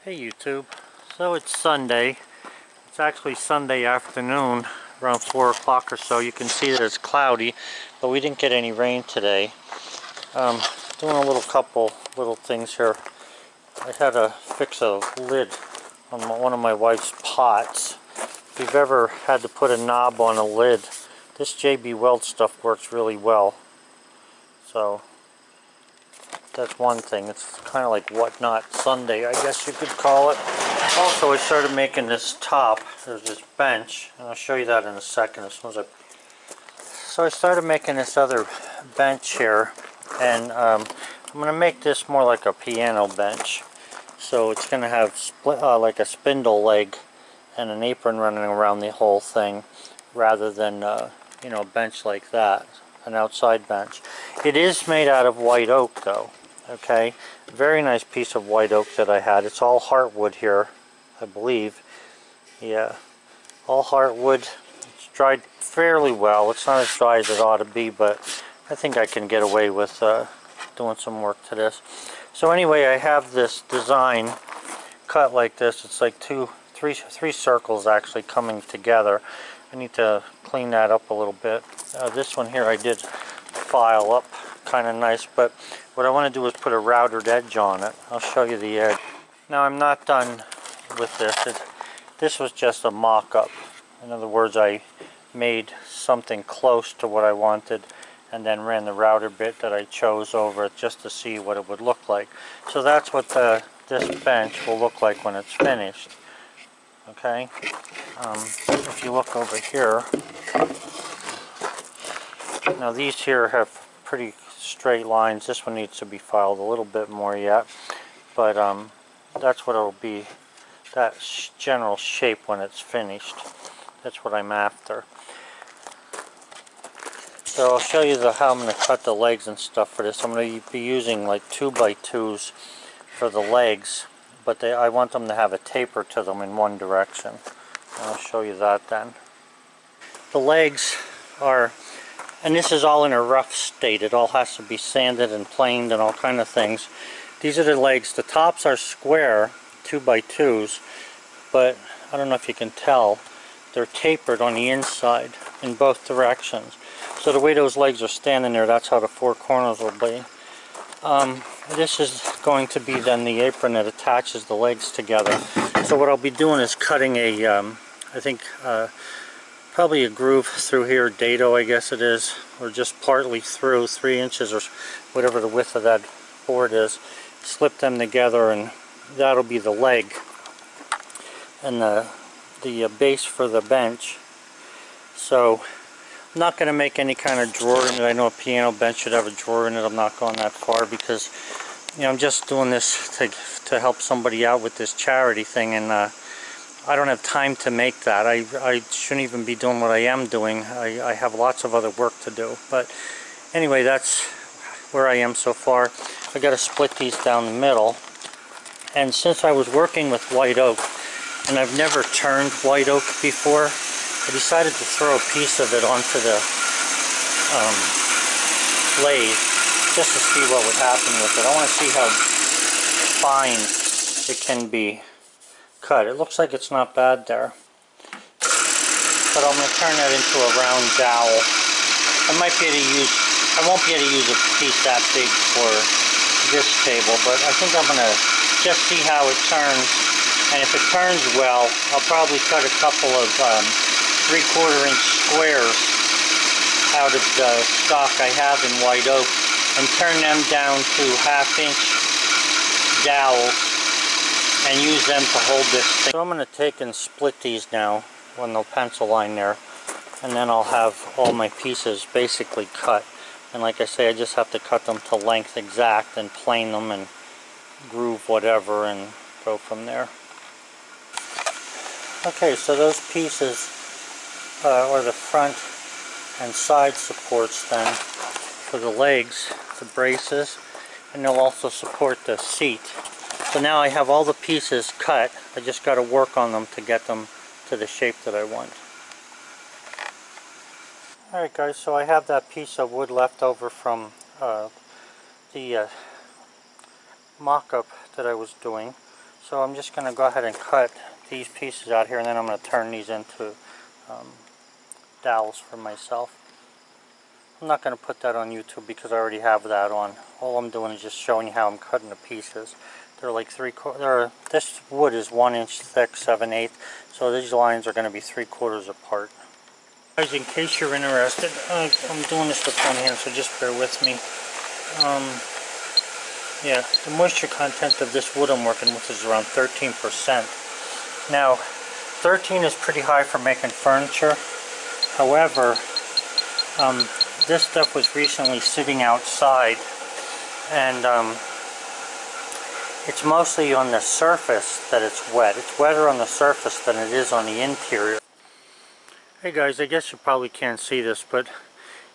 Hey YouTube, so it's Sunday. It's actually Sunday afternoon around 4 o'clock or so. You can see that it's cloudy, but we didn't get any rain today. Doing a couple little things here. I had to fix a lid on one of my wife's pots. If you've ever had to put a knob on a lid, this JB Weld stuff works really well. So that's one thing. It's kind of like Whatnot Sunday, I guess you could call it. Also, I started making this top. There's this bench, and I'll show you that in a second as soon as So I started making this other bench here, and I'm going to make this more like a piano bench. So it's going to have split, like a spindle leg and an apron running around the whole thing, rather than you know, a bench like that, an outside bench. It is made out of white oak though. Okay, very nice piece of white oak that I had. It's all heartwood here, I believe. Yeah, all heartwood. It's dried fairly well. It's not as dry as it ought to be, but I think I can get away with doing some work to this. So anyway, I have this design cut like this. It's like three circles actually coming together. I need to clean that up a little bit. This one here I did file up kind of nice, but what I want to do is put a routed edge on it. I'll show you the edge. Now I'm not done with this. This was just a mock-up. In other words, I made something close to what I wanted and then ran the router bit that I chose over it just to see what it would look like. So that's what this bench will look like when it's finished. Okay? If you look over here, now these here have pretty straight lines. This one needs to be filed a little bit more yet, but that's what it'll be, that general shape when it's finished. That's what I'm after. So I'll show you how I'm going to cut the legs and stuff for this. I'm going to be using like 2x2s for the legs, but I want them to have a taper to them in one direction. And I'll show you that then. The legs are, and this is all in a rough state. It all has to be sanded and planed and all kind of things. These are the legs. The tops are square 2x2s, but I don't know if you can tell, they're tapered on the inside in both directions. So the way those legs are standing there, that's how the four corners will be. This is going to be then the apron that attaches the legs together. So what I'll be doing is cutting a, I think, probably a groove through here, dado I guess it is, or just partly through, 3 inches or whatever the width of that board is. Slip them together and that'll be the leg and the base for the bench. So I'm not going to make any kind of drawer in it. I know a piano bench should have a drawer in it. I'm not going that far because, you know, I'm just doing this to help somebody out with this charity thing, and I don't have time to make that. I shouldn't even be doing what I am doing. I have lots of other work to do. But anyway, that's where I am so far. I got to split these down the middle. And since I was working with white oak, and I've never turned white oak before, I decided to throw a piece of it onto the lathe just to see what would happen with it. I want to see how fine it can be cut. It looks like it's not bad there, but I'm going to turn that into a round dowel. I won't be able to use a piece that big for this table, but I think I'm going to just see how it turns, and if it turns well, I'll probably cut a couple of 3/4 inch squares out of the stock I have in white oak and turn them down to 1/2 inch dowels and use them to hold this thing. So I'm going to take and split these now on the pencil line there, and then I'll have all my pieces basically cut. And like I say, I just have to cut them to length exact and plane them and groove whatever and go from there. Okay, so those pieces are the front and side supports then for the legs, the braces, and they'll also support the seat. So now I have all the pieces cut. I just got to work on them to get them to the shape that I want. Alright guys, so I have that piece of wood left over from the mock-up that I was doing. So I'm just going to go ahead and cut these pieces out here, and then I'm going to turn these into dowels for myself. I'm not going to put that on YouTube because I already have that on. All I'm doing is just showing you how I'm cutting the pieces. They're like this wood is 1 inch thick, 7/8, so these lines are going to be 3/4 apart. Guys, in case you're interested, I'm doing this with one hand, so just bear with me. Yeah, the moisture content of this wood I'm working with is around 13%. Now, 13 is pretty high for making furniture. However, this stuff was recently sitting outside, and it's mostly on the surface that it's wet. It's wetter on the surface than it is on the interior. Hey guys, I guess you probably can't see this, but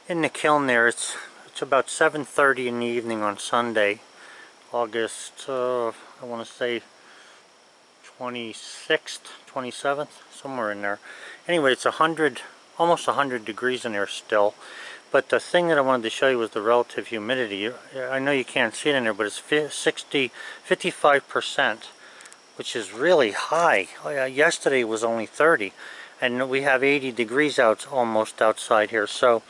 in the kiln there, it's about 7:30 in the evening on Sunday, August, I want to say 26th, 27th, somewhere in there. Anyway, it's almost 100 degrees in there still. But the thing that I wanted to show you was the relative humidity. I know you can't see it in there, but it's 55%, which is really high. Yesterday it was only 30, and we have 80 degrees almost outside here. So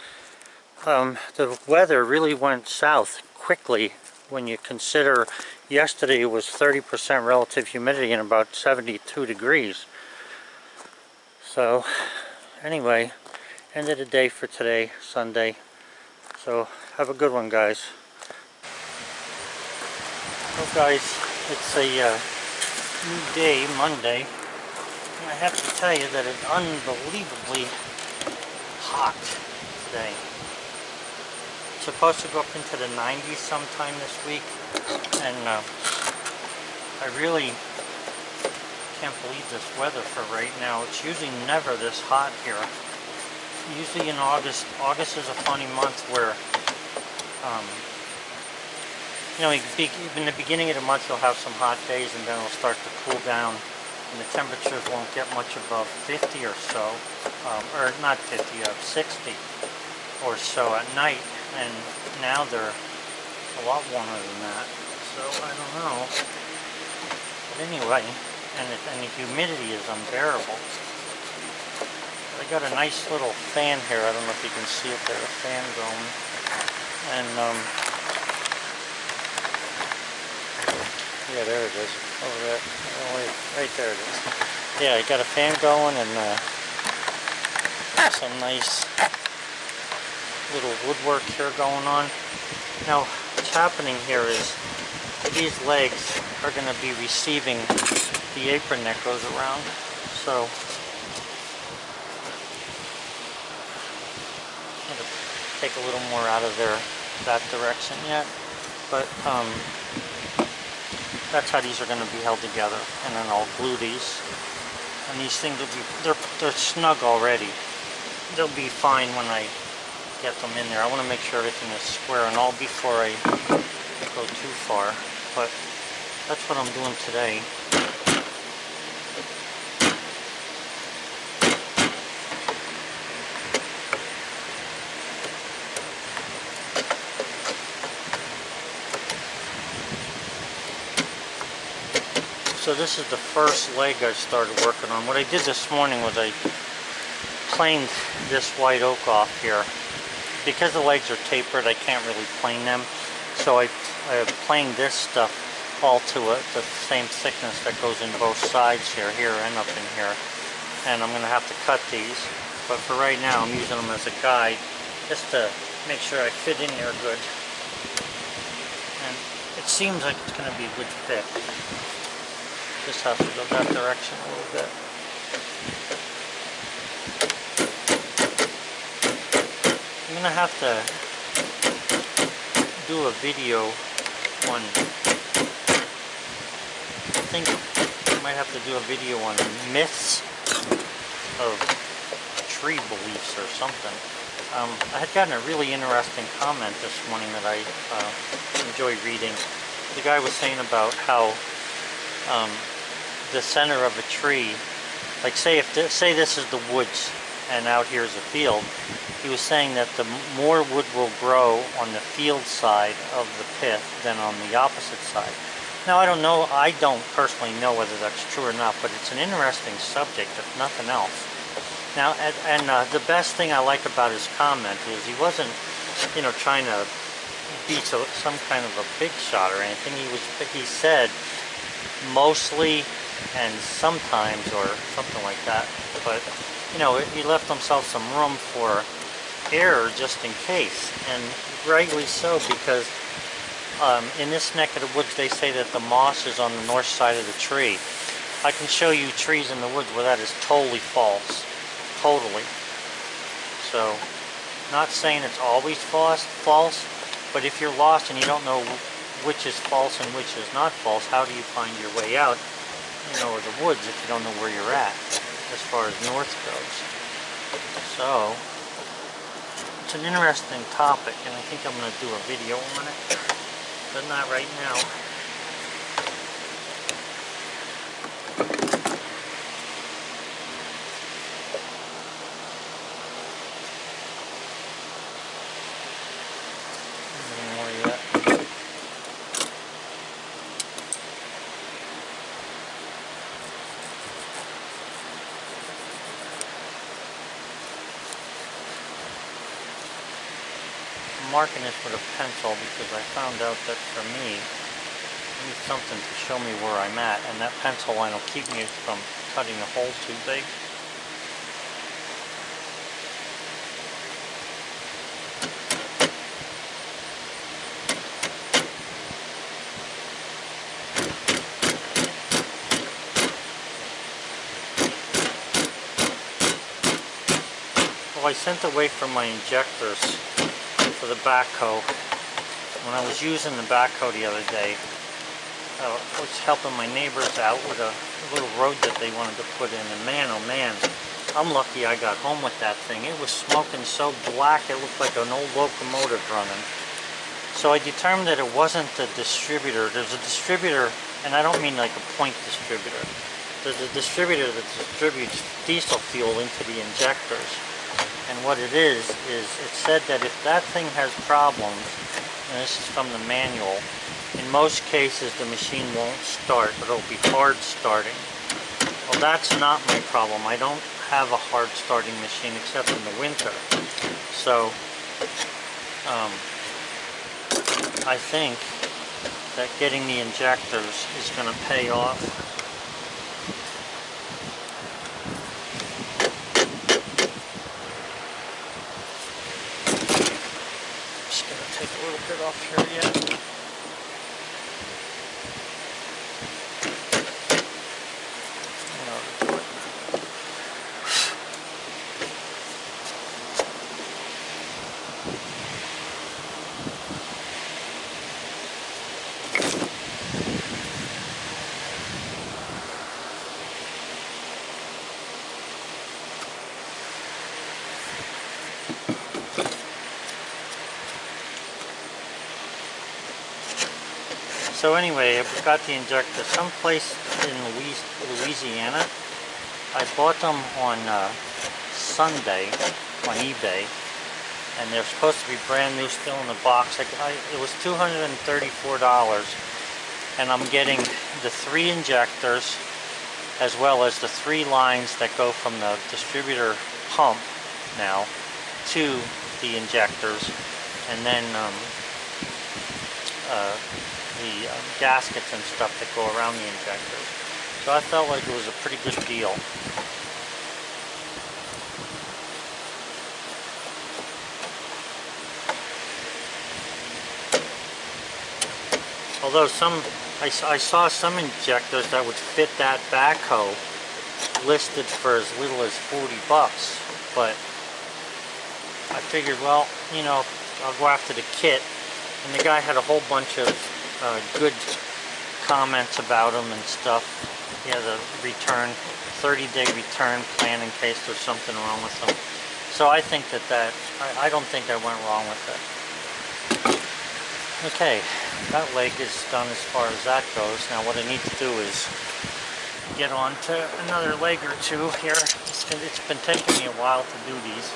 the weather really went south quickly when you consider yesterday it was 30% relative humidity and about 72 degrees. So anyway, end of the day for today, Sunday. So have a good one, guys. Well guys, it's a new day, Monday, and I have to tell you that it's unbelievably hot today. It's supposed to go up into the 90s sometime this week, and I really can't believe this weather for right now. It's usually never this hot here. Usually in August is a funny month where, you know, in the beginning of the month you'll have some hot days, and then it'll start to cool down, and the temperatures won't get much above 50 or so, or not 50, 60 or so at night, and now they're a lot warmer than that, so I don't know. But anyway, and the humidity is unbearable. I got a nice little fan here. I don't know if you can see it there, a fan going. And, yeah, there it is. Over there. Oh, wait, right there it is. Yeah, I got a fan going, and some nice little woodwork here going on. Now, what's happening here is these legs are going to be receiving the apron that goes around. So, take a little more out of that direction yet, but that's how these are going to be held together, and then I'll glue these, and these things will be, they're snug already. They'll be fine when I get them in there. I want to make sure everything is square and all before I go too far, but that's what I'm doing today. So this is the first leg I started working on. What I did this morning was I planed this white oak off here. Because the legs are tapered, I can't really plane them. So I planed this stuff all to the same thickness that goes in both sides here and up in here. And I'm going to have to cut these. But for right now, I'm using them as a guide just to make sure I fit in there good. And it seems like it's going to be a good fit. Just have to go that direction a little bit. I'm going to have to do a video on, I think I might have to do a video on myths of tree beliefs or something. I had gotten a really interesting comment this morning that I enjoy reading. The guy was saying about how the center of a tree, like say this is the woods and out here is a field, he was saying that the more wood will grow on the field side of the pith than on the opposite side. Now I don't know, I don't personally know whether that's true or not, but it's an interesting subject if nothing else. Now, the best thing I like about his comment is he wasn't, you know, trying to be some kind of a big shot or anything. He said mostly and sometimes or something like that, but you know, he left himself some room for error just in case, and rightly so, because in this neck of the woods they say that the moss is on the north side of the tree. I can show you trees in the woods where that is totally false. Totally. So, not saying it's always false, but if you're lost and you don't know which is false and which is not false, how do you find your way out, you know, of the woods if you don't know where you're at, as far as north goes? So, it's an interesting topic, and I think I'm going to do a video on it, but not right now. Marking this with a pencil because I found out that for me, I need something to show me where I'm at, and that pencil line will keep me from cutting a hole too big. Well, I sent away from my injectors for the backhoe. When I was using the backhoe the other day, I was helping my neighbors out with a little road that they wanted to put in, and man, oh man, I'm lucky I got home with that thing. It was smoking so black it looked like an old locomotive running. So I determined that it wasn't the distributor. There's a distributor, and I don't mean like a point distributor. There's a distributor that distributes diesel fuel into the injectors. And what it is it said that if that thing has problems, and this is from the manual, in most cases the machine won't start, but it'll be hard starting. Well, that's not my problem. I don't have a hard starting machine except in the winter. So, I think that getting the injectors is going to pay off. Take a little bit off here yet. So anyway, I've got the injector someplace in Louisiana. I bought them on Sunday on eBay, and they're supposed to be brand new, still in the box. It was $234, and I'm getting the 3 injectors as well as the 3 lines that go from the distributor pump now to the injectors, and then the gaskets and stuff that go around the injectors. So I felt like it was a pretty good deal. Although I saw some injectors that would fit that backhoe listed for as little as 40 bucks, but I figured, well, you know, I'll go after the kit, and the guy had a whole bunch of good comments about them and stuff. He has a 30-day return plan in case there's something wrong with them. So I think I don't think I went wrong with it. Okay, that leg is done as far as that goes. Now what I need to do is get on to another leg or two here. It's been taking me a while to do these.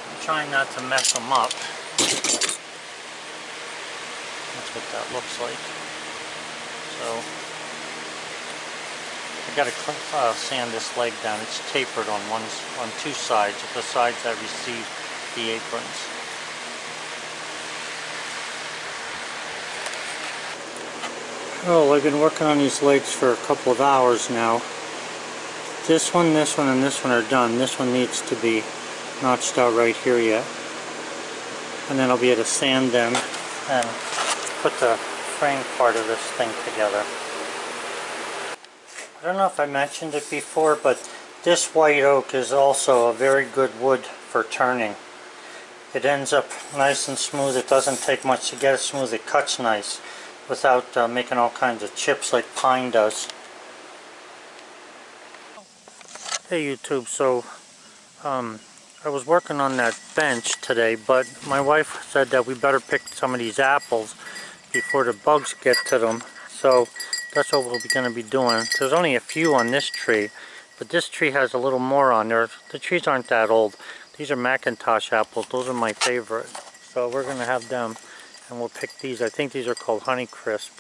I'm trying not to mess them up. That's what that looks like. So So I got to sand this leg down. It's tapered on two sides, the sides that receive the aprons. Oh, I've been working on these legs for a couple of hours now. This one, and this one are done. This one needs to be notched out right here yet. And then I'll be able to sand them and put the frame part of this thing together. I don't know if I mentioned it before, but this white oak is also a very good wood for turning. It ends up nice and smooth. It doesn't take much to get it smooth. It cuts nice without making all kinds of chips like pine does. Hey YouTube, so I was working on that bench today, but my wife said that we better pick some of these apples before the bugs get to them. So that's what we're going to be doing. There's only a few on this tree, but this tree has a little more on there. The trees aren't that old. These are Macintosh apples. Those are my favorite. So we're going to have them, and we'll pick these. I think these are called Honeycrisp.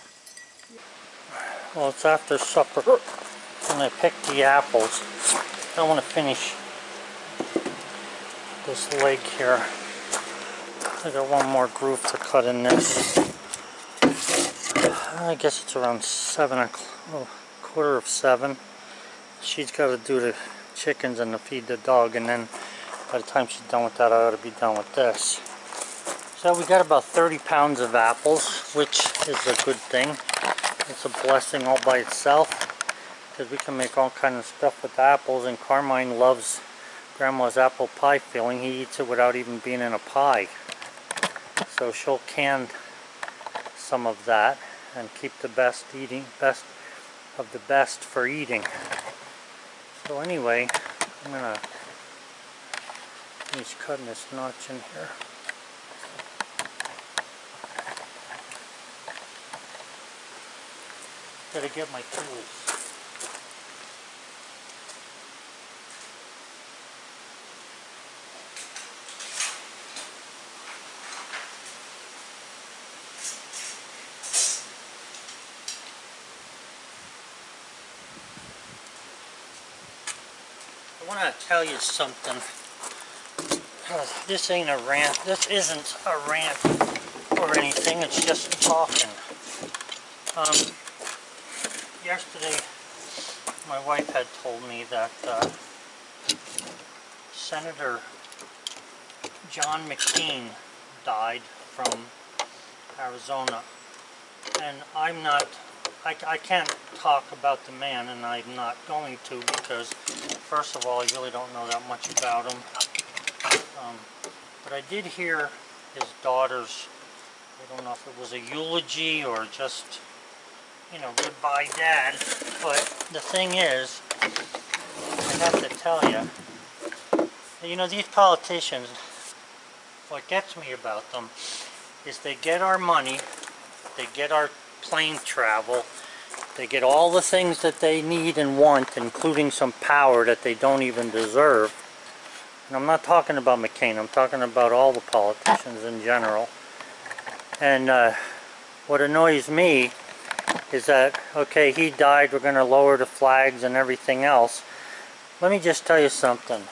Well, it's after supper, and I picked the apples. I want to finish this leg here. I got one more groove to cut in this. I guess it's around 7 o'clock, quarter of 7. She's got to do the chickens and to feed the dog, and then by the time she's done with that, I ought to be done with this. So we got about 30 pounds of apples, which is a good thing. It's a blessing all by itself, because we can make all kinds of stuff with apples, and Carmine loves Grandma's apple pie filling. He eats it without even being in a pie. So she'll can some of that and keep the best of the best for eating. So anyway, I'm gonna finish cutting this notch in here. Gotta get my tools. I want to tell you something. This ain't a rant. This isn't a rant or anything. It's just talking. Yesterday, my wife had told me that Senator John McCain died from Arizona, and I can't talk about the man, and I'm not going to, because first of all, I really don't know that much about him. But I did hear his daughter's, I don't know if it was a eulogy or just, you know, goodbye Dad. But the thing is, I have to tell you know, these politicians, what gets me about them is they get our money, they get our plane travel, they get all the things that they need and want, including some power that they don't even deserve. And I'm not talking about McCain, I'm talking about all the politicians in general. And what annoys me is that, okay, he died, we're going to lower the flags and everything else. Let me just tell you something.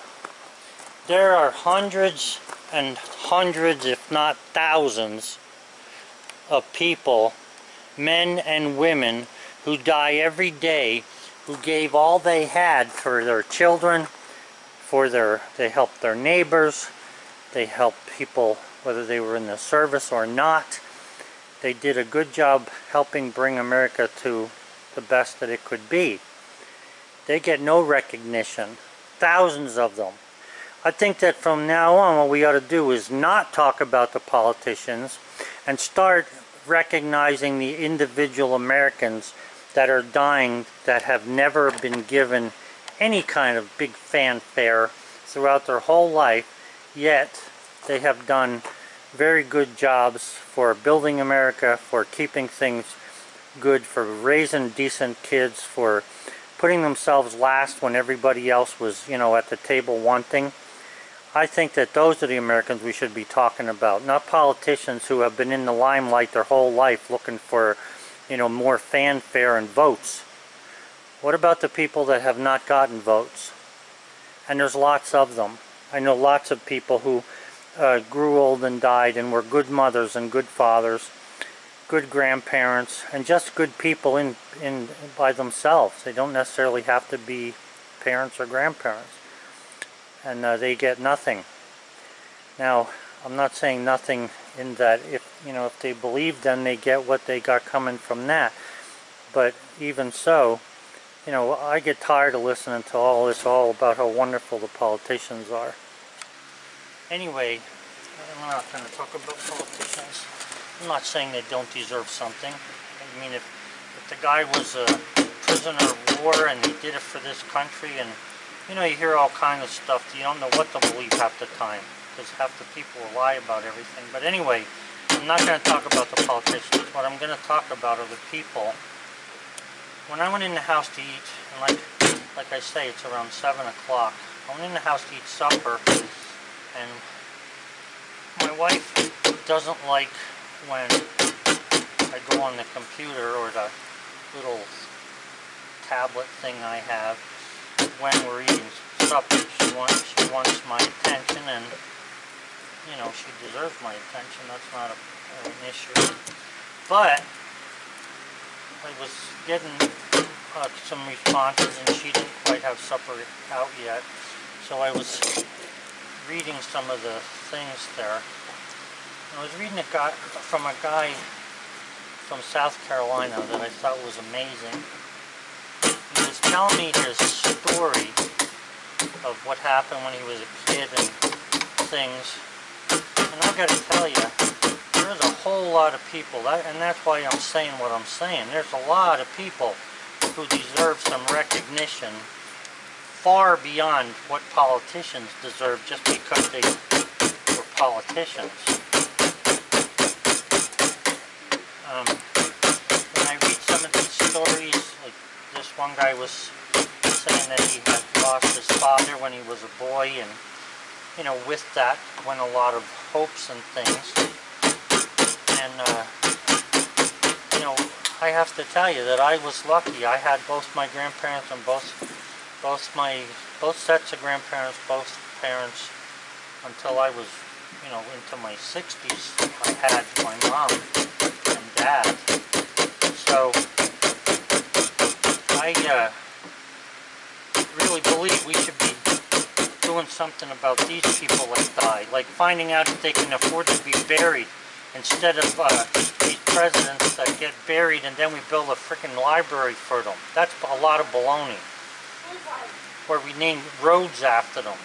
There are hundreds and hundreds, if not thousands, of people, men and women, who die every day, who gave all they had for their children, they helped their neighbors, they helped people whether they were in the service or not. They did a good job helping bring America to the best that it could be. They get no recognition. Thousands of them. I think that from now on what we ought to do is not talk about the politicians and start recognizing the individual Americans that are dying, that have never been given any kind of big fanfare throughout their whole life, yet they have done very good jobs for building America, for keeping things good, for raising decent kids, for putting themselves last when everybody else was, you know, at the table wanting. I think that those are the Americans we should be talking about, not politicians who have been in the limelight their whole life looking for you know, more fanfare and votes. What about the people that have not gotten votes? And there's lots of them. I know lots of people who grew old and died and were good mothers and good fathers, good grandparents, and just good people in by themselves. They don't necessarily have to be parents or grandparents. And they get nothing. Now, I'm not saying nothing in that if, you know, if they believe, then they get what they got coming from that. But even so, you know, I get tired of listening to all this, all about how wonderful the politicians are. Anyway, I'm not going to talk about politicians. I'm not saying they don't deserve something. I mean, if the guy was a prisoner of war and he did it for this country, and you know, you hear all kinds of stuff. You don't know what to believe half the time, because half the people will lie about everything. But anyway, I'm not going to talk about the politicians. What I'm going to talk about are the people. When I went in the house to eat, and like I say, it's around 7 o'clock. I went in the house to eat supper, and my wife doesn't like when I go on the computer or the little tablet thing I have when we're eating supper. She wants my attention, and you know, she deserves my attention. That's not an issue. But I was getting some responses, and she didn't quite have supper out yet. So I was reading some of the things there. I was reading from a guy from South Carolina that I thought was amazing. He was telling me his story of what happened when he was a kid and things. And I've got to tell you, there's a whole lot of people, and that's why I'm saying what I'm saying. There's a lot of people who deserve some recognition far beyond what politicians deserve just because they were politicians. When I read some of these stories, like this one guy was saying that he had lost his father when he was a boy, and you know, with that went a lot of hopes and things. And you know, I have to tell you that I was lucky. I had both my grandparents and both sets of grandparents, both parents, until I was, you know, into my 60s. I had my mom and dad. So I really believe we should be doing something about these people that die, like finding out if they can afford to be buried instead of these presidents that get buried and then we build a freaking library for them. That's a lot of baloney. Where we name roads after them.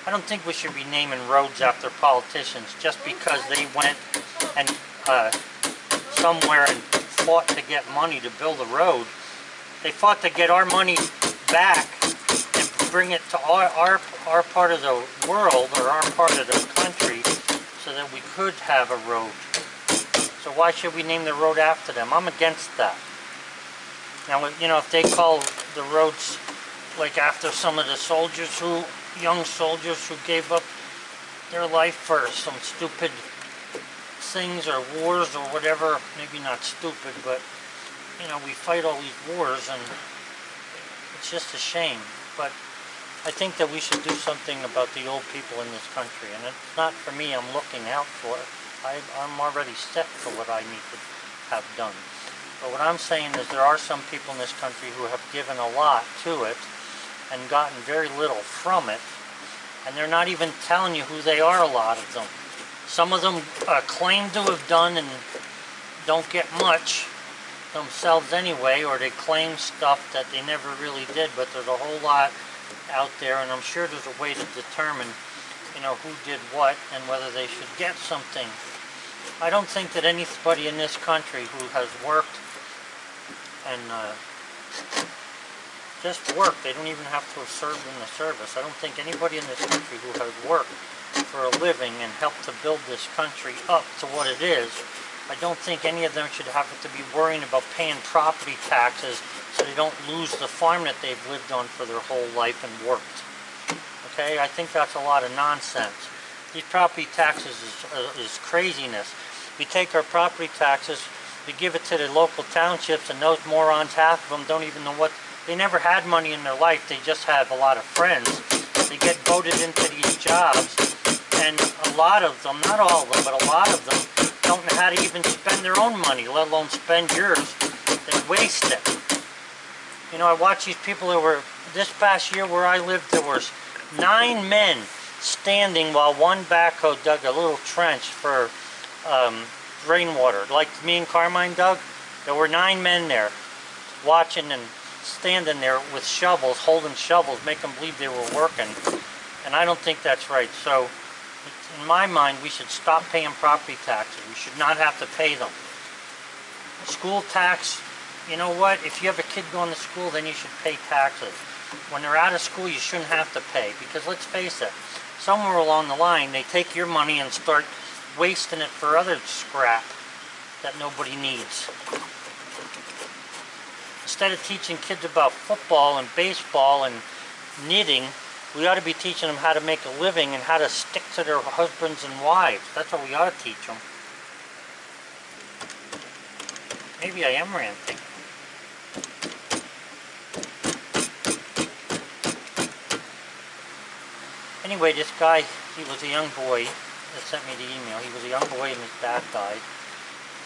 I don't think we should be naming roads after politicians just because they went and somewhere and fought to get money to build a road. They fought to get our money back and bring it to our part of the world, or our part of the country, so that we could have a road. So why should we name the road after them? I'm against that. Now, you know, if they call the roads like after some of the soldiers young soldiers who gave up their life for some stupid things or wars or whatever, maybe not stupid, but you know, we fight all these wars and it's just a shame. But I think that we should do something about the old people in this country, and it's not for me. I'm looking out for it. I'm already set for what I need to have done. But what I'm saying is there are some people in this country who have given a lot to it and gotten very little from it, and they're not even telling you who they are, a lot of them. Some of them claim to have done and don't get much themselves anyway, or they claim stuff that they never really did, but there's a whole lot out there, and I'm sure there's a way to determine, you know, who did what and whether they should get something. I don't think that anybody in this country who has worked and just worked, they don't even have to have served in the service. I don't think anybody in this country who has worked for a living and helped to build this country up to what it is, I don't think any of them should have to be worrying about paying property taxes so they don't lose the farm that they've lived on for their whole life and worked. Okay, I think that's a lot of nonsense. These property taxes is craziness. We take our property taxes We give it to the local townships, and those morons, half of them, don't even know what, they never had money in their life, they just have a lot of friends. They get voted into these jobs, and a lot of them, not all of them, but a lot of them don't know how to even spend their own money, let alone spend yours. They waste it. You know, I watch these people who were, this past year where I lived, there was 9 men standing while one backhoe dug a little trench for rainwater. Like me and Carmine dug, there were 9 men there watching and standing there with shovels, holding shovels, making them believe they were working. And I don't think that's right. So, in my mind, we should stop paying property taxes. We should not have to pay them. School tax, you know what? If you have a kid going to school, then you should pay taxes. When they're out of school, you shouldn't have to pay. Because let's face it, somewhere along the line, they take your money and start wasting it for other scrap that nobody needs. Instead of teaching kids about football and baseball and knitting, we ought to be teaching them how to make a living and how to stick to their husbands and wives. That's what we ought to teach them. Maybe I am ranting. Anyway, this guy, he was a young boy that sent me the email. He was a young boy and his dad died.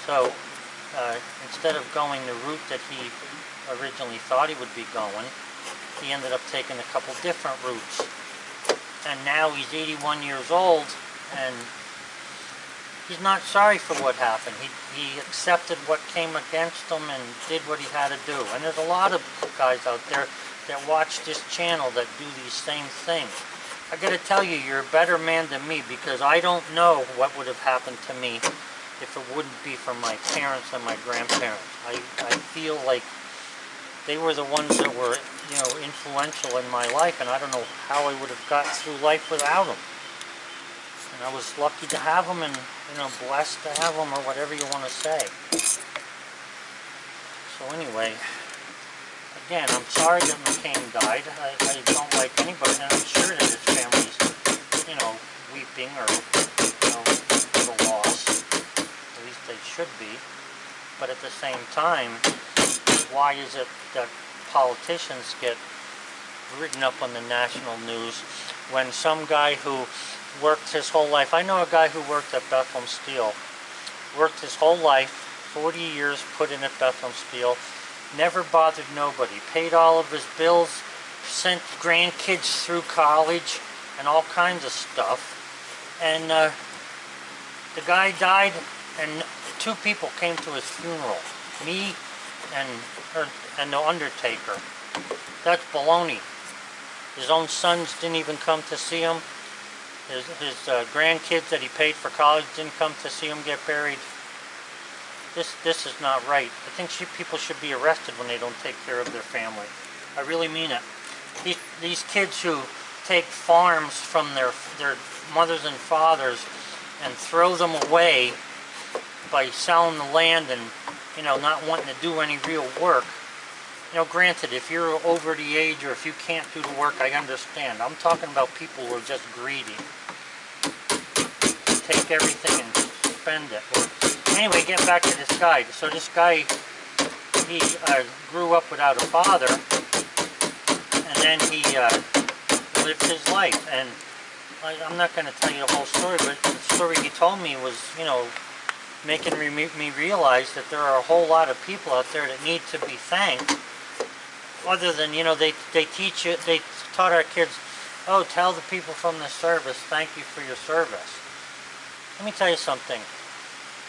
So, instead of going the route that he originally thought he would be going, he ended up taking a couple different routes. And now he's 81 years old, and he's not sorry for what happened. He accepted what came against him and did what he had to do. And there's a lot of guys out there that watch this channel that do these same things. I gotta tell you, you're a better man than me, because I don't know what would have happened to me if it wouldn't be for my parents and my grandparents. I feel like they were the ones that were, you know, influential in my life, and I don't know how I would have gotten through life without them. And I was lucky to have them, and, you know, blessed to have them, or whatever you want to say. So anyway, again, I'm sorry that McCain died. I don't like anybody, and I'm sure that his family's, you know, weeping or, you know, the loss. At least they should be. But at the same time, why is it that politicians get written up on the national news when some guy who worked his whole life, I know a guy who worked at Bethlehem Steel, worked his whole life, 40 years put in at Bethlehem Steel, never bothered nobody, paid all of his bills, sent grandkids through college and all kinds of stuff, and the guy died, and 2 people came to his funeral, me and the undertaker. That's baloney. His own sons didn't even come to see him. His grandkids that he paid for college didn't come to see him get buried. This is not right. I think people should be arrested when they don't take care of their family. I really mean it. These kids who take farms from their mothers and fathers and throw them away by selling the land and, you know, not wanting to do any real work. You know, granted, if you're over the age or if you can't do the work, I understand. I'm talking about people who are just greedy. Take everything and spend it. Anyway, get back to this guy. So this guy, he grew up without a father, and then he lived his life. And I'm not going to tell you the whole story, but the story he told me was, you know, making me realize that there are a whole lot of people out there that need to be thanked. Other than, you know, they taught our kids, oh, tell the people from the service, thank you for your service. Let me tell you something.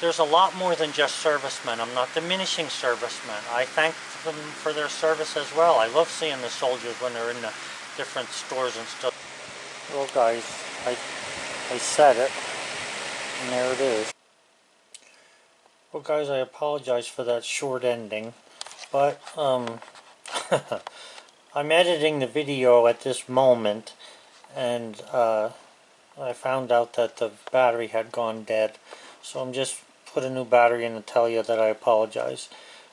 There's a lot more than just servicemen. I'm not diminishing servicemen. I thank them for their service as well. I love seeing the soldiers when they're in the different stores and stuff. Well, guys, I said it, and there it is. Well, guys, I apologize for that short ending, but I'm editing the video at this moment, and I found out that the battery had gone dead, so I'm just put a new battery in to tell you that I apologize.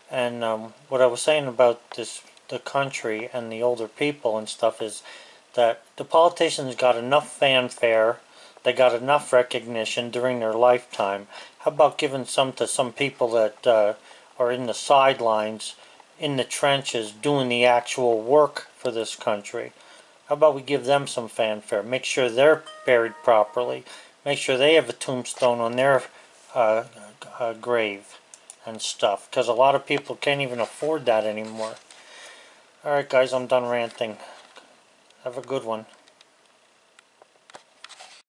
And what I was saying about the country and the older people and stuff is that the politicians got enough fanfare they got enough recognition during their lifetime. How about giving some to some people that are in the sidelines, in the trenches, doing the actual work for this country? How about we give them some fanfare? Make sure they're buried properly. Make sure they have a tombstone on their grave and stuff. Because a lot of people can't even afford that anymore. Alright guys, I'm done ranting. Have a good one.